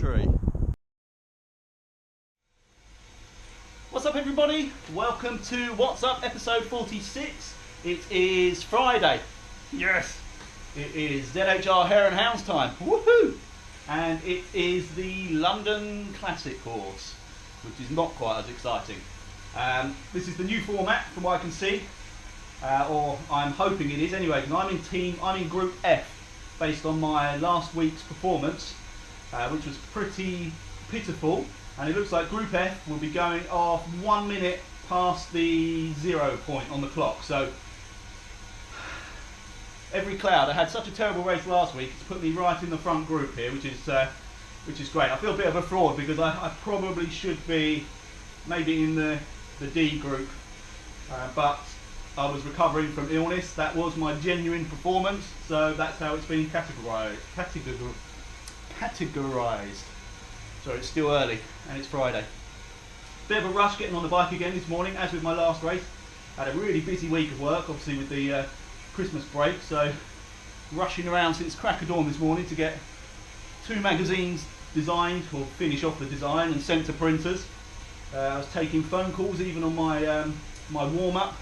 3. What's up everybody? Welcome to What's Up episode 46. It is Friday. Yes! It is ZHR Hare Hounds time. Woohoo! And it is the London Classic course, which is not quite as exciting. This is the new format from what I can see, or I'm hoping it is anyway, because I'm in Group F based on my last week's performance, which was pretty pitiful, and it looks like Group F will be going off 1 minute past the 0 point on the clock. So every cloud. I had such a terrible race last week, it's put me right in the front group here, which is great. I feel a bit of a fraud because I probably should be maybe in the D group, but I was recovering from illness. That was my genuine performance, so that's how it's been categorised. So it's still early and it's Friday. Bit of a rush getting on the bike again this morning, as with my last race. Had a really busy week of work, obviously with the Christmas break, so rushing around since crack of dawn this morning to get 2 magazines designed, or finish off the design and sent to printers. I was taking phone calls even on my my warm-up,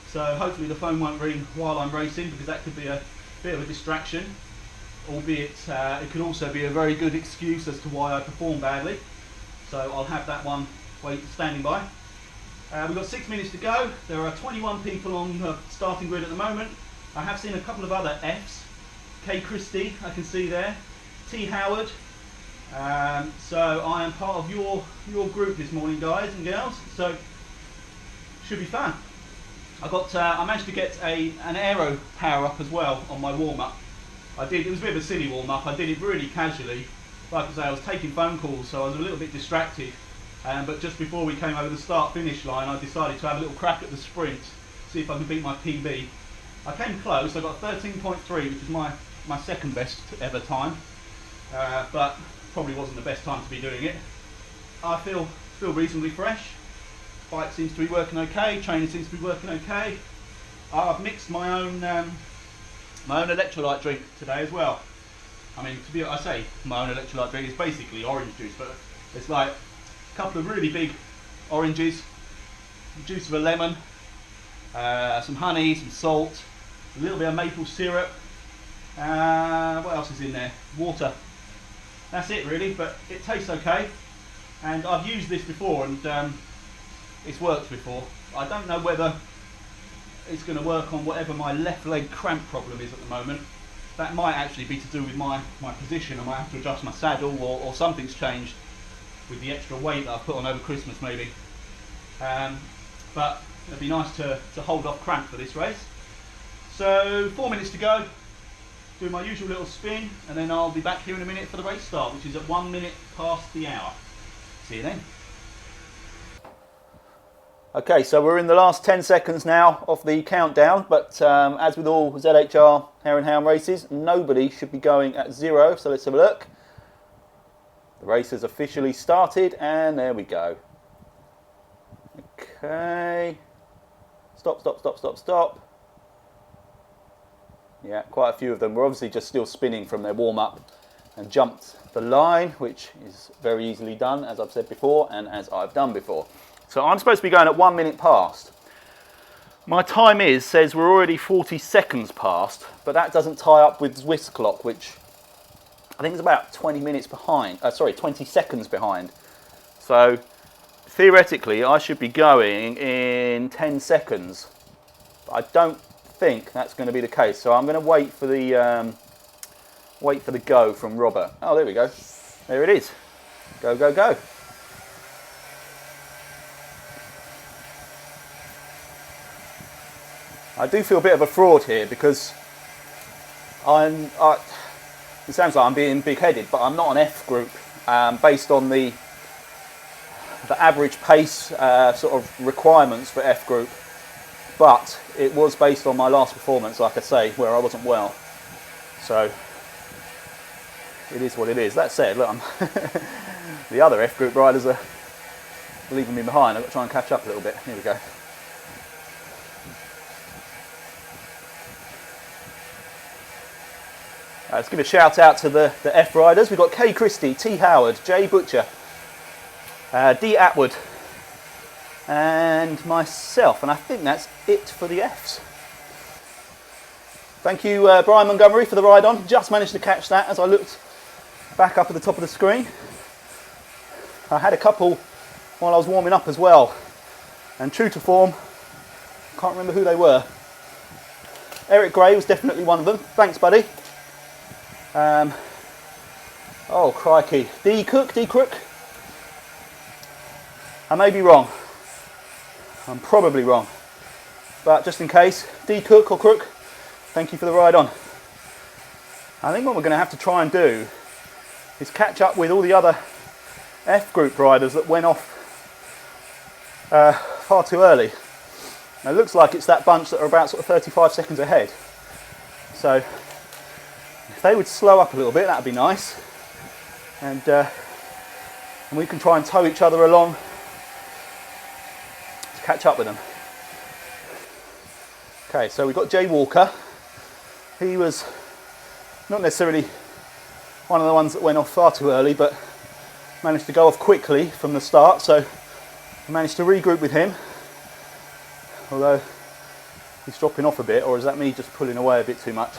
so hopefully the phone won't ring while I'm racing, because that could be a bit of a distraction, albeit it could also be a very good excuse as to why I perform badly. So I'll have that one standing by. We've got 6 minutes to go. There are 21 people on the starting grid at the moment. I have seen a couple of other Fs. K Christie, I can see there. T Howard. So I am part of your group this morning, guys and girls. So should be fun. I managed to get an aero power up as well on my warm up. It was a bit of a silly warm up. I did it really casually. Like I say, I was taking phone calls, so I was a little bit distracted. But just before we came over the start-finish line, I decided to have a little crack at the sprint, see if I could beat my PB. I came close. I got 13.3, which is my second best ever time, but probably wasn't the best time to be doing it. I feel reasonably fresh. Bike seems to be working okay. Training seems to be working okay. I've mixed my own electrolyte drink today as well. I mean, I say my own electrolyte drink is basically orange juice, but it's like a couple of really big oranges, the juice of a lemon, some honey, some salt, a little bit of maple syrup. What else is in there? Water. That's it really, but it tastes okay. And I've used this before, and it's worked before. I don't know whether it's going to work on whatever my left leg cramp problem is at the moment. That might actually be to do with my position. I might have to adjust my saddle, or something's changed with the extra weight that I've put on over Christmas maybe. But it'd be nice to hold off cramp for this race. So 4 minutes to go. Do my usual little spin, and then I'll be back here in a minute for the race start, which is at 1 minute past the hour. See you then. Okay, so we're in the last 10 seconds now of the countdown, but as with all ZHR Hare and Hound races, nobody should be going at 0, so let's have a look. The race has officially started, and there we go. Okay. Stop. Yeah, quite a few of them were obviously just still spinning from their warm-up and jumped the line, which is very easily done, as I've said before, and as I've done before. So I'm supposed to be going at 1 minute past. My time says we're already 40 seconds past, but that doesn't tie up with Swiss clock, which I think is about 20 minutes behind. 20 seconds behind. So theoretically, I should be going in 10 seconds. But I don't think that's going to be the case. So I'm going to wait for the go from Robert. Oh, there we go. There it is. Go. I do feel a bit of a fraud here because it sounds like I'm being big-headed, but I'm not an F group based on the average pace sort of requirements for F group. But it was based on my last performance, like I say, where I wasn't well. So it is what it is. That said, look, the other F group riders are leaving me behind. I've got to try and catch up a little bit. Here we go. Let's give a shout out to the F riders. We've got K Christie, T Howard, J Butcher, D Atwood, and myself, and I think that's it for the Fs. Thank you, Brian Montgomery, for the ride on. Just managed to catch that as I looked back up at the top of the screen. I had a couple while I was warming up as well, and true to form, can't remember who they were. Eric Gray was definitely one of them. Thanks, buddy. Oh crikey, D Crook. I may be wrong. I'm probably wrong, but just in case, D Cook or Crook, thank you for the ride on. I think what we're going to have to try and do is catch up with all the other F group riders that went off far too early. Now, it looks like it's that bunch that are about sort of 35 seconds ahead. So if they would slow up a little bit, that would be nice. And we can try and tow each other along to catch up with them. Okay, so we've got Jay Walker. He was not necessarily one of the ones that went off far too early, but managed to go off quickly from the start, so I managed to regroup with him. Although he's dropping off a bit, or is that me just pulling away a bit too much?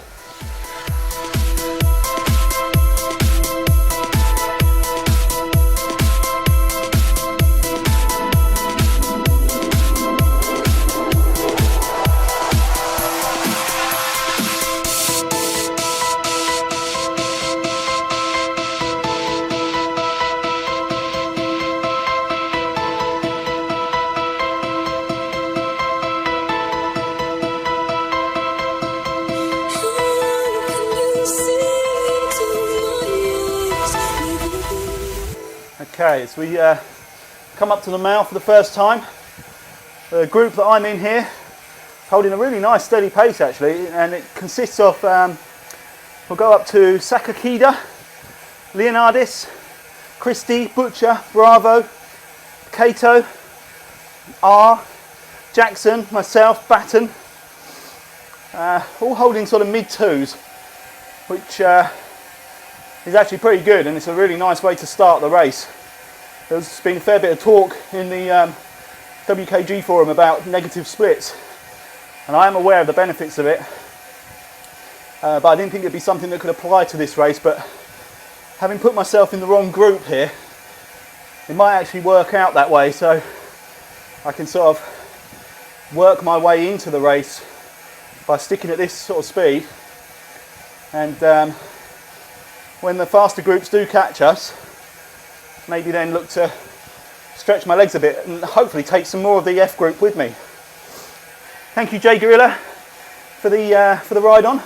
Okay, as we come up to the mouth for the first time, the group that I'm in here, holding a really nice steady pace actually, and it consists of, we'll go up to Sakakida, Leonardis, Christie, Butcher, Bravo, Cato, R, Jackson, myself, Batten, all holding sort of mid-twos, which is actually pretty good, and it's a really nice way to start the race. There's been a fair bit of talk in the WKG forum about negative splits, and I am aware of the benefits of it, but I didn't think it'd be something that could apply to this race. But having put myself in the wrong group here, it might actually work out that way, so I can sort of work my way into the race by sticking at this sort of speed, and when the faster groups do catch us, maybe then look to stretch my legs a bit and hopefully take some more of the F group with me. Thank you, Jay Gorilla, for the ride on.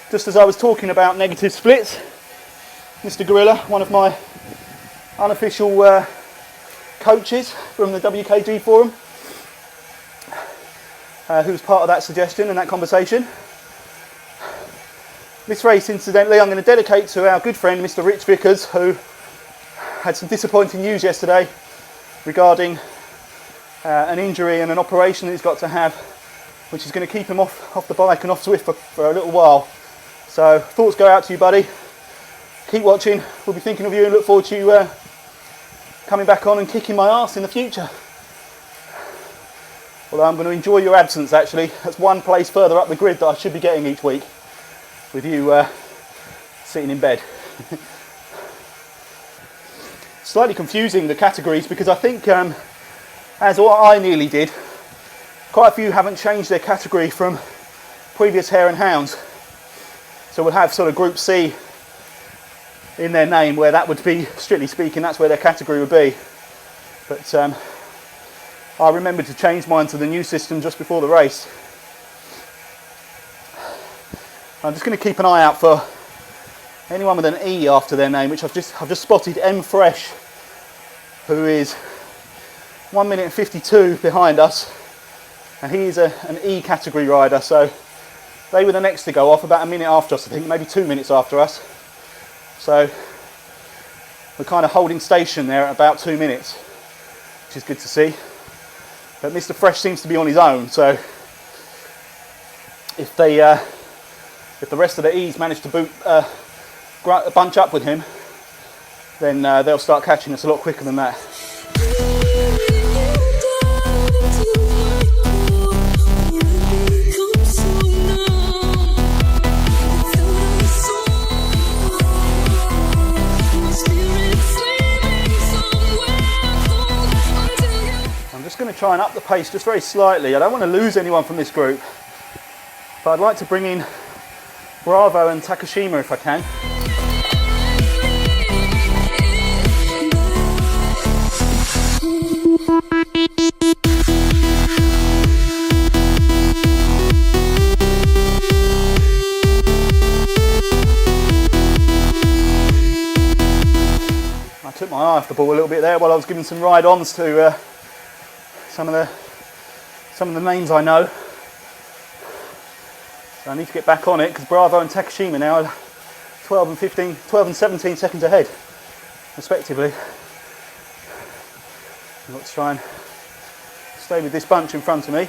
Just as I was talking about negative splits, Mr. Gorilla, one of my unofficial coaches from the WKG forum, who was part of that suggestion and that conversation. This race, incidentally, I'm going to dedicate to our good friend Mr. Rich Vickers, who had some disappointing news yesterday regarding an injury and an operation that he's got to have, which is going to keep him off the bike and off Zwift for a little while. So thoughts go out to you, buddy. Keep watching. We'll be thinking of you and look forward to you coming back on and kicking my arse in the future. Although I'm going to enjoy your absence, actually. That's one place further up the grid that I should be getting each week, with you sitting in bed. Slightly confusing, the categories, because I think, as what I nearly did, quite a few haven't changed their category from previous Hare Hounds. So we'll have sort of Group C in their name, where that would be, strictly speaking, that's where their category would be. But I remembered to change mine to the new system just before the race. I'm just going to keep an eye out for anyone with an E after their name, which I've just spotted M Fresh, who is 1 minute and 52 behind us, and he is an E category rider, so they were the next to go off about a minute after us, I think, maybe 2 minutes after us. So we're kind of holding station there at about 2 minutes, which is good to see. But Mr. Fresh seems to be on his own, so if if the rest of the E's manage to bunch up with him, then they'll start catching us a lot quicker than that. I'm just going to try and up the pace just very slightly. I don't want to lose anyone from this group, but I'd like to bring in Bravo and Takashima if I can. I took my eye off the ball a little bit there while I was giving some ride-ons to some of the names I know. So I need to get back on it because Bravo and Takashima now are 12 and 17 seconds ahead, respectively. I've got to try and stay with this bunch in front of me.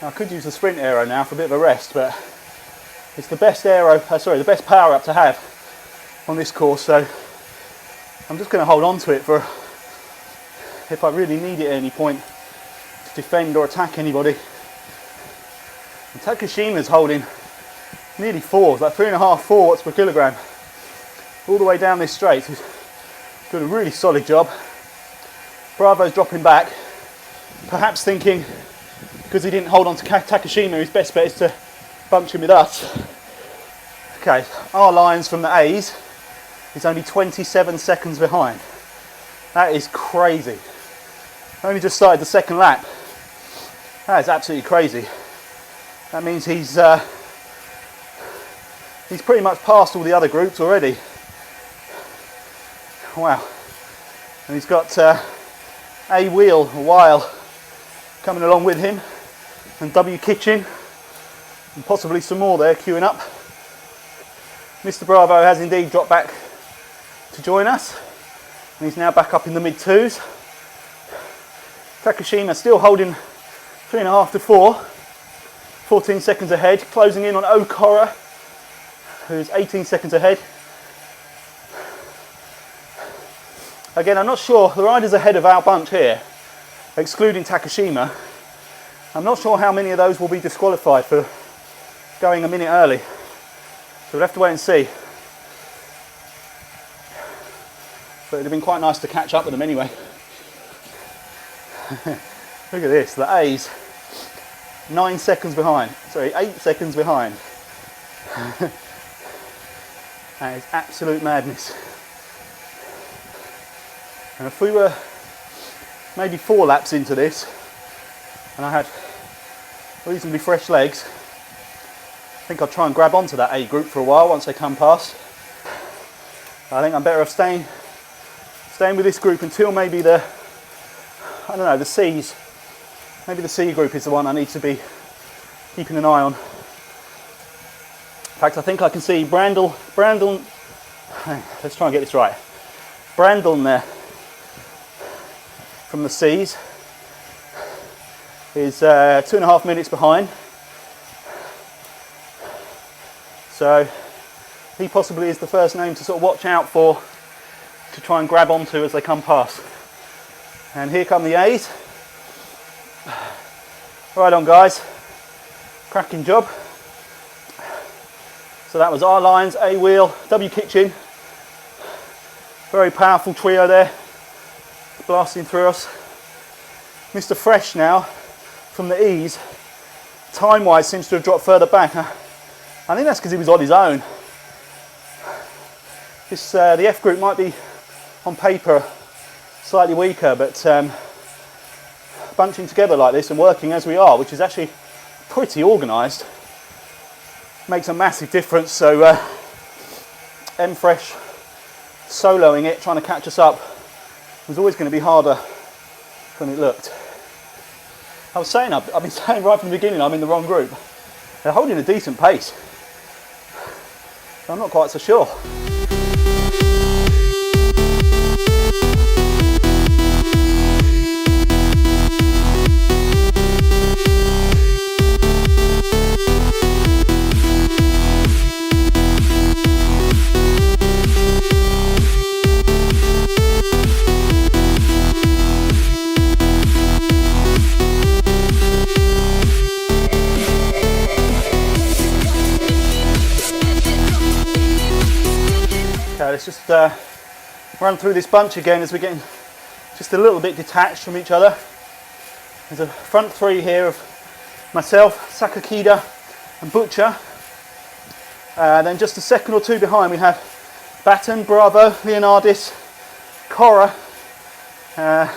Now, I could use the sprint aero now for a bit of a rest, but it's the best the best power up to have on this course. So I'm just going to hold on to it for if I really need it at any point to defend or attack anybody. And Takashima's holding nearly 4, like 3.5, 4 watts per kilogram all the way down this straight. He's doing a really solid job. Bravo's dropping back, perhaps thinking because he didn't hold on to Takashima, his best bet is to bunch him with us. Okay, our lines from the A's is only 27 seconds behind. That is crazy. Only just started the second lap. That is absolutely crazy. That means he's pretty much passed all the other groups already. Wow. And he's got A Weil coming along with him, and W Kitchen, and possibly some more there queuing up. Mr. Bravo has indeed dropped back to join us, and he's now back up in the mid-2s. Takashima still holding 3.5 to 4, 14 seconds ahead, closing in on Okora, who's 18 seconds ahead. Again, I'm not sure, the riders ahead of our bunch here, excluding Takashima, I'm not sure how many of those will be disqualified for going a minute early. So we'll have to wait and see. But it'd have been quite nice to catch up with them anyway. Look at this, the A's 9 seconds behind, sorry, 8 seconds behind. That is absolute madness. And if we were maybe 4 laps into this and I had reasonably fresh legs, I think I'll try and grab onto that A group for a while once they come past. I think I'm better off staying with this group until maybe the C's. Maybe the C group is the one I need to be keeping an eye on. In fact, I think I can see Brandon, let's try and get this right. Brandon there from the C's is 2.5 minutes behind. So he possibly is the first name to sort of watch out for, to try and grab onto as they come past. And here come the A's. Right on, guys. Cracking job. So that was our lines, A Wheel, W Kitchen. Very powerful trio there, blasting through us. Mr. Fresh now, from the E's, time-wise seems to have dropped further back. I think that's because he was on his own. The F group might be, on paper, slightly weaker, but bunching together like this and working as we are, which is actually pretty organised, makes a massive difference. So M Fresh soloing it, trying to catch us up, was always going to be harder than it looked. I've been saying right from the beginning I'm in the wrong group. They're holding a decent pace, so I'm not quite so sure. Okay, let's just run through this bunch again as we're getting just a little bit detached from each other. There's a front three here of myself, Sakakida and Butcher. Then just a second or two behind we have Batten, Bravo, Leonardis, Cora, and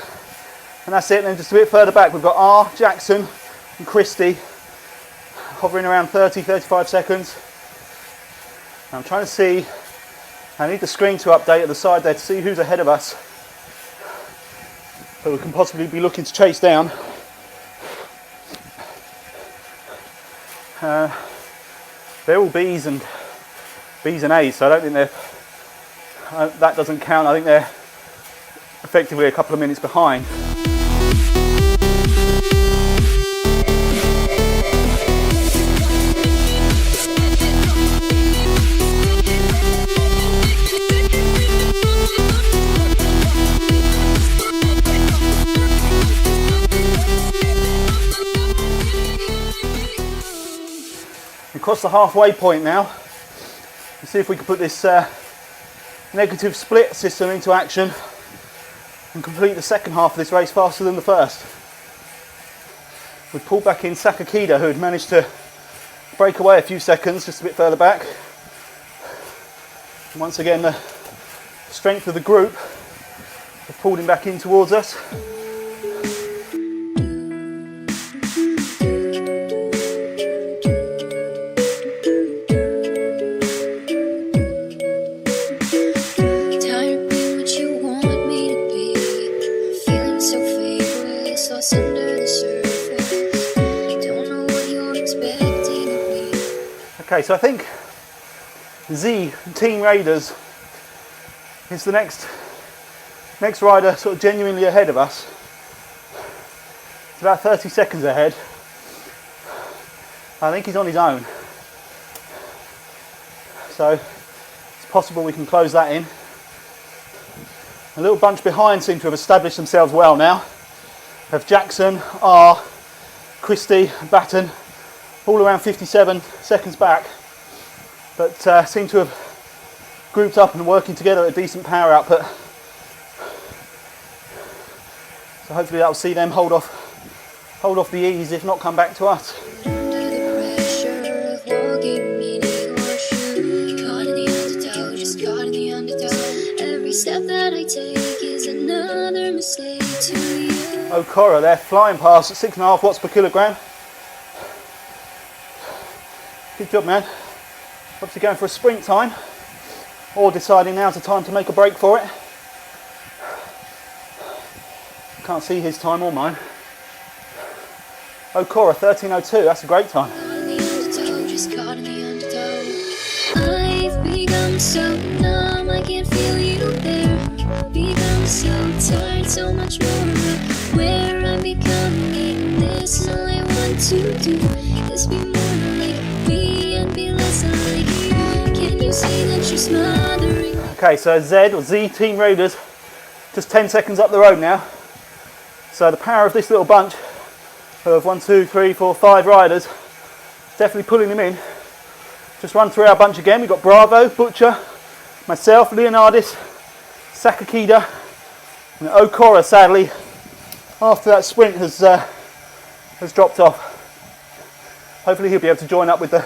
that's it. And then just a bit further back we've got R, Jackson and Christie, hovering around 30-35 seconds. I'm trying to see, I need the screen to update at the side there to see who's ahead of us that we can possibly be looking to chase down. They're all B's and A's, so I don't think they're, that doesn't count. I think they're effectively a couple of minutes behind. Across the halfway point now. Let's see if we can put this negative split system into action and complete the second half of this race faster than the first. We've pulled back in Sakakida, who had managed to break away a few seconds just a bit further back. And once again, the strength of the group have pulled him back in towards us. Okay, so I think Z, Team Raiders, is the next rider sort of genuinely ahead of us. It's about 30 seconds ahead. I think he's on his own. So it's possible we can close that in. A little bunch behind seem to have established themselves well now. We have Jackson, R, Christie, Batten, all around 57 seconds back, but seem to have grouped up and working together at a decent power output. So hopefully that'll see them hold off the E's, if not come back to us. Every step that I take is another mistake to you. Okora, they're flying past at 6.5 watts per kilogram. Good job, man. Obviously going for a sprint time, or deciding now's the time to make a break for it. Can't see his time or mine. Okora, 13:02, that's a great time. I've become so numb, I can't feel you there. Become so tired, so much more where I'm becoming. This is all I want to do, is be more like me and be less like you. Can you see that you're smothering? Okay, so Z Team Raiders, just 10 seconds up the road now. So the power of this little bunch of 1, 2, 3, 4, 5 riders, definitely pulling them in. Just run through our bunch again. We've got Bravo, Butcher, myself, Leonardis, Sakakida, and Okora, sadly, after that sprint has dropped off. Hopefully he'll be able to join up with the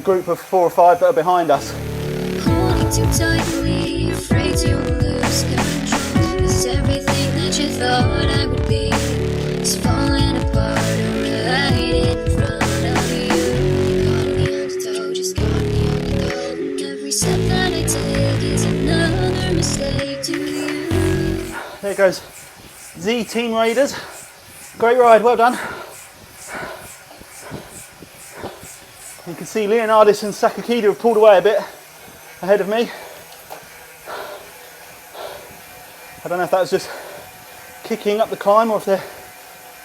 group of 4 or 5 that are behind us. Holding too tightly, afraid to lose control. 'Cause everything that you thought I would be is falling apart right in front of you. Caught me undertow, just caught me undertow. And every step that I take is another mistake to you. There goes Z Team Raiders. Great ride, well done. You can see Leonardis and Sakakida have pulled away a bit ahead of me. I don't know if that was just kicking up the climb or if they're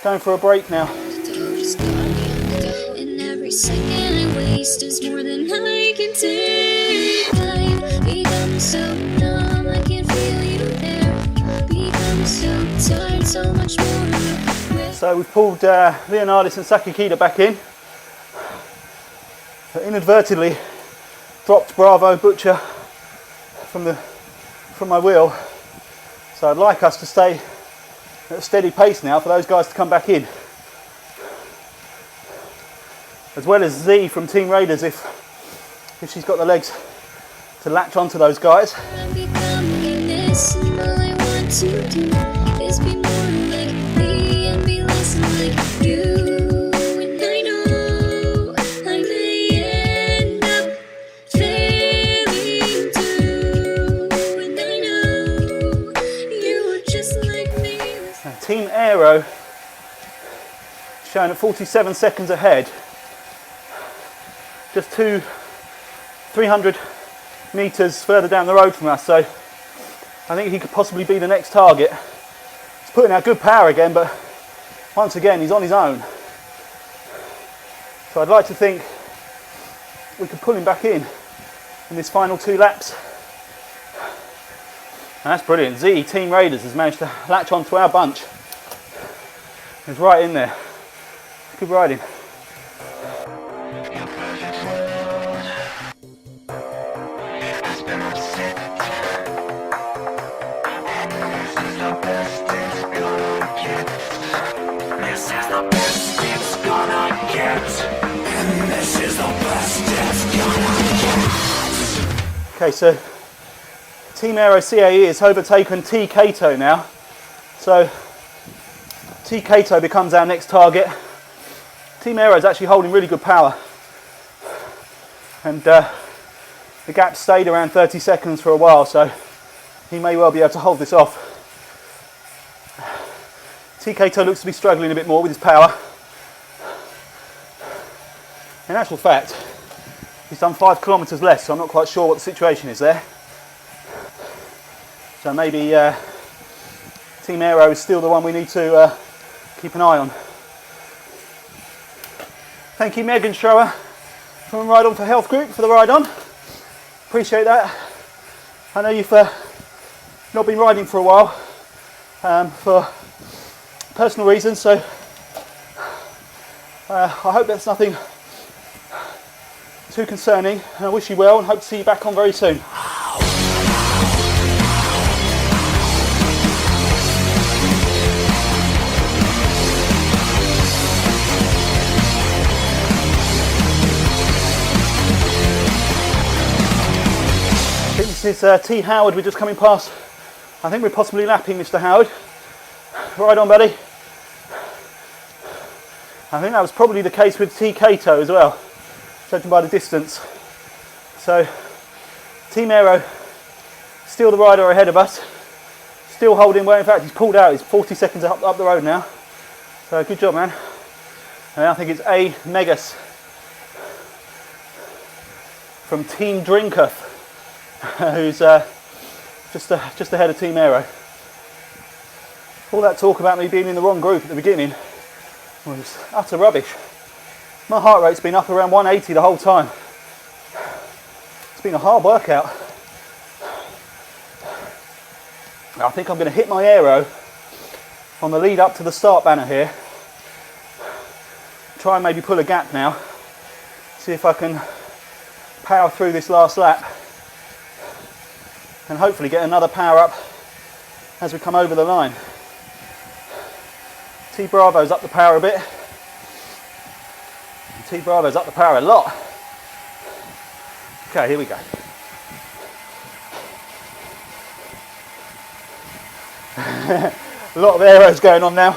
going for a break now. And every second I waste is more than I can take. I've become so numb, I can't feel you there. Become so tired, so much more. So we've pulled Leonardis and Sakakida back in. But inadvertently dropped Bravo, Butcher, from my wheel. So I'd like us to stay at a steady pace now for those guys to come back in. As well as Z from Team Raiders if she's got the legs to latch onto those guys. Team Aero showing at 47 seconds ahead, just 300 meters further down the road from us, so I think he could possibly be the next target. He's putting out good power again, but once again he's on his own, so I'd like to think we could pull him back in this final 2 laps. And that's brilliant. Z, Team Raiders, has managed to latch onto our bunch. He's right in there. Good riding. Okay, so Team Aero CAE has overtaken T Kato now. So T Kato becomes our next target. Team Aero is actually holding really good power. And the gap stayed around 30 seconds for a while, so he may well be able to hold this off. T Kato looks to be struggling a bit more with his power. In actual fact, he's done 5 kilometres less, so I'm not quite sure what the situation is there. So maybe Team Aero is still the one we need to keep an eye on. Thank you, Megan Schroer from Ride On for Health Group for the ride on. Appreciate that. I know you've not been riding for a while for personal reasons, so I hope that's nothing too concerning, and I wish you well and hope to see you back on very soon. I think this is T Howard we're just coming past. I think we're possibly lapping Mr. Howard. Right on, buddy. I think that was probably the case with T Kato as well, judging by the distance. So Team Aero, still the rider ahead of us, still holding well. In fact, he's pulled out. He's 40 seconds up the road now. So good job, man. And I think it's A Megas from Team Drinketh, who's just ahead of Team Aero. All that talk about me being in the wrong group at the beginning was utter rubbish. My heart rate's been up around 180 the whole time. It's been a hard workout. I think I'm going to hit my aero on the lead up to the start banner here. Try and maybe pull a gap now. See if I can power through this last lap. And hopefully get another power up as we come over the line. T Bravo's up the power a bit. T Bravo's up the power a lot. Okay, here we go. A lot of aeros going on now.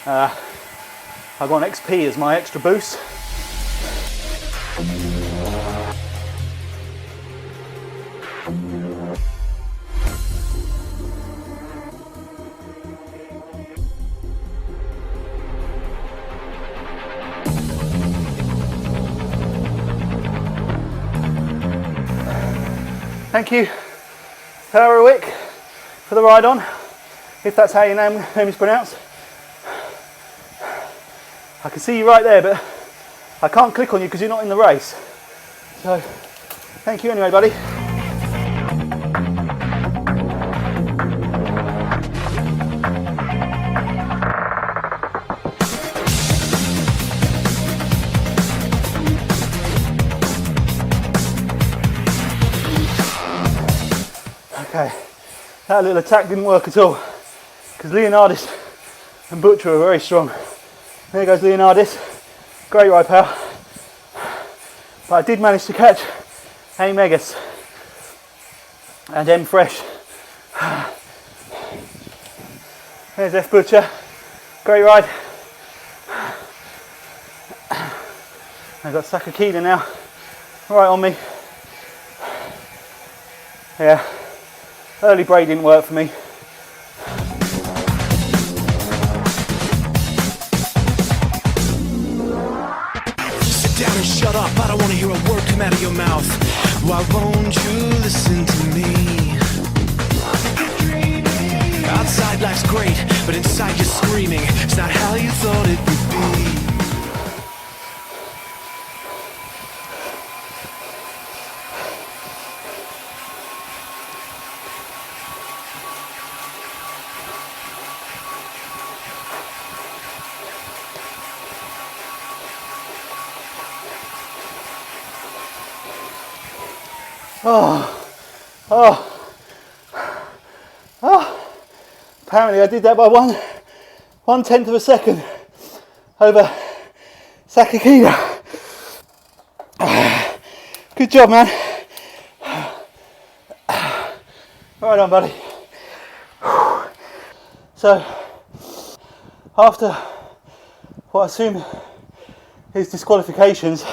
I've got an XP as my extra boost. Thank you, Heroic, for the ride on, if that's how your name is pronounced. I can see you right there, but I can't click on you because you're not in the race. So, thank you anyway, buddy. Okay, that little attack didn't work at all because Leonardis and Butcher are very strong. There goes Leonardis, great ride pal. But I did manage to catch A Megas and M Fresh. There's F Butcher, great ride. I've got Sakakina now, right on me. Yeah, early braid didn't work for me. Sit down and shut up, I don't want to hear a word come out of your mouth. Why won't you listen to me? Outside life's great, but inside you're screaming. It's not how you thought it would be. Apparently I did that by 1/10 of a second over Sakakina. Good job, man. Right on, buddy. So, after what I assume is disqualifications,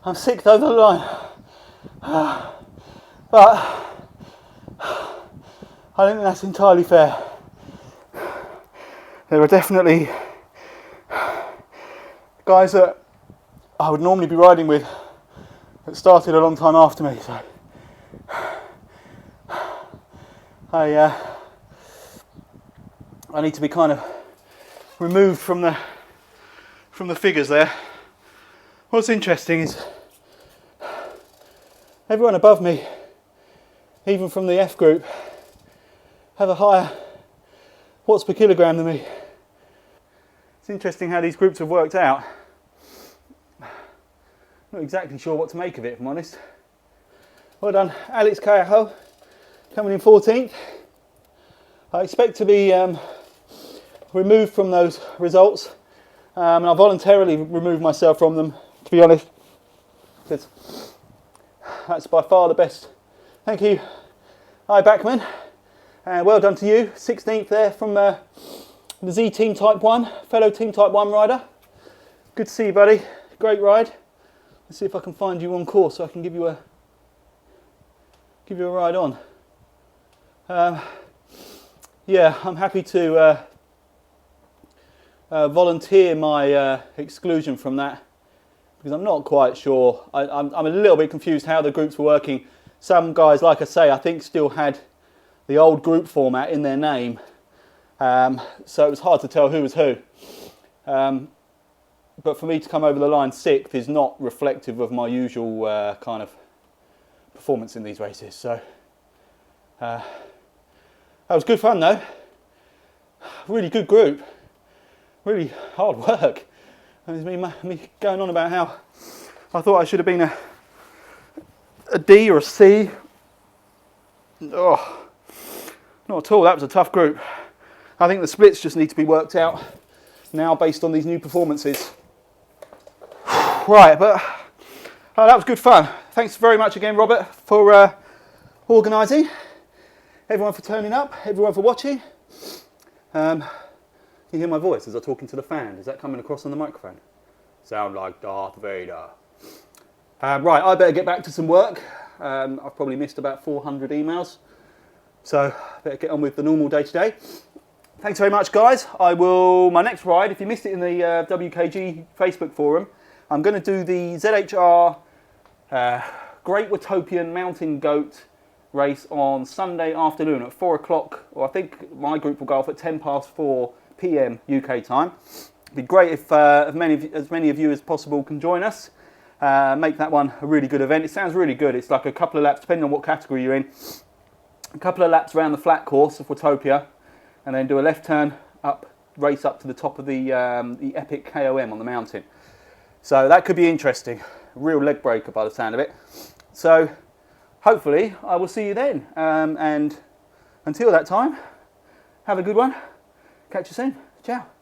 I'm 6th over the line. But I don't think that's entirely fair. There are definitely guys that I would normally be riding with that started a long time after me. So I need to be kind of removed from the figures there. What's interesting is everyone above me, even from the F group, have a higher watts per kilogram than me. It's interesting how these groups have worked out. Not exactly sure what to make of it, if I'm honest. Well done, Alex Callaho, coming in 14th. I expect to be removed from those results, and I voluntarily removed myself from them, to be honest, because that's by far the best. Thank you, hi Backman. Well done to you, 16th there from the Z Team Type 1, fellow Team Type 1 rider. Good to see you, buddy, great ride. Let's see if I can find you on course so I can give you a ride on. Yeah, I'm happy to volunteer my exclusion from that because I'm not quite sure. I'm a little bit confused how the groups were working. Some guys, like I say, I think still had the old group format in their name, so it was hard to tell who was who. But for me to come over the line 6th is not reflective of my usual kind of performance in these races. So that was good fun though. Really good group. Really hard work. It was me going on about how I thought I should have been a D or a C. Oh, not at all. That was a tough group. I think the splits just need to be worked out now based on these new performances. Right, but that was good fun. Thanks very much again, Robert, for organising. Everyone for turning up. Everyone for watching. You hear my voice as I'm talking to the fan. Is that coming across on the microphone? Sound like Darth Vader. Right, I better get back to some work. I've probably missed about 400 emails. So I better get on with the normal day-to-day. Thanks very much, guys. My next ride, if you missed it in the WKG Facebook forum, I'm going to do the ZHR Great Watopian Mountain Goat race on Sunday afternoon at 4 o'clock, or I think my group will go off at 4 PM UK time. It'd be great if as many of you as possible can join us. Make that one a really good event. It sounds really good. It's like a couple of laps, depending on what category you're in, a couple of laps around the flat course of Watopia, and then do a left turn up, race up to the top of the epic KOM on the mountain. So that could be interesting. A real leg breaker by the sound of it. So hopefully I will see you then. And until that time, have a good one. Catch you soon. Ciao.